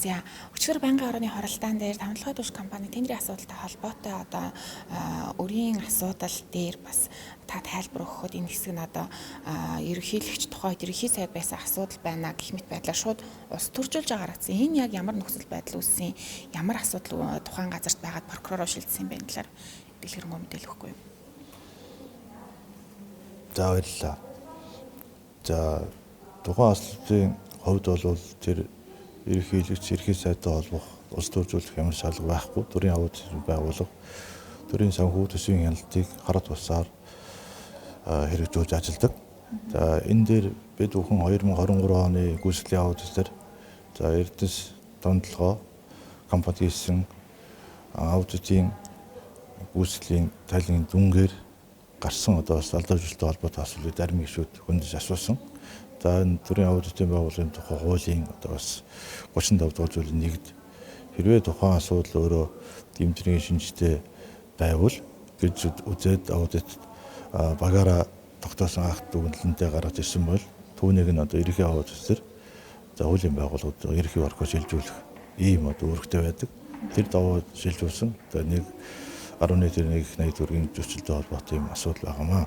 За өчигдөр байнгын орны хоролтоон дээр тавталгын түвш компани тендерийн асуудалтай холбоотой одоо өрийн асуудал дээр бас та тайлбар өгөхөд энэ хэсэг нь одоо ерөнхийлөгч тухайд ерөнхий сайд байсан асуудал байна гэх мэт байдлаар шууд ус төржүүлж байгаа харагдсан. Энэ яг ямар нөхцөл байдал үүссэн, ямар асуудал тухайн газарт байгаад прокуророо шилжсэн юм бэ талаар дэлгэрэнгүй мэдээлэл өгөхгүй юу? За баярлалаа. За тухайн асуудлын хувьд бол тэр ерөнхийлөгч ерөнхий сайдтай холбох улс төржүүлэх ямар шаардлага байхгүй. Төрийн аудит байгууллага төрийн санхүү төсвийн хяналтыг харат усаар хэрэгжүүлж ажилладаг. За энэ дээр бид бүхэн 2023 оны гүйцэтгэлийн аудитээр за Эрдэнэс томдлогоо компани хийсэн аудитын гүйцэтгэлийн тайлын дүнгээр гарсан одоо алдаа жүжигтэй холбоотой асуудлыг зарим гишүүд хөндөж асуусан. За энэ төрийн аудитын байгууллагын тухай хуулийн одоо бас 35 дугаар зүйлийн нэгд хэрвээ тухайн асуудал өөрөө гэмтрийн шинжтэй байвал гэж үзээд аудит багаараа тогтоосон акт дүгнэлтэнтэй гаргаж ирсэн бол түүнийг нь одоо ерөнхий аудитор за хуулийн байгууллагууд ерөнхий орхоо шилжүүлэх ийм одоо үүрэгтэй байдаг. Тэр давуу шилжүүлсэн. За 1.1 төгрөгийн зөрчилтэй холбоотой юм асуудал байгаамаа.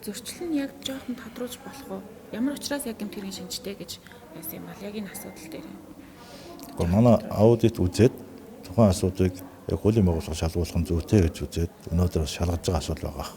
Зөрчил нь яг жоохон тодруулж болох уу? Ямар учраас яг гэмтэрийн шинжтэй гэж байсан юм бол яг энэ асуудал дээр. Гэхдээ манай аудит үзээд тухайн асуудлыг яг хуулийн байгууллага шалгуулах нь зүйтэй гэж үзээд өнөөдөр шалгаж байгаа асуудал байгаа.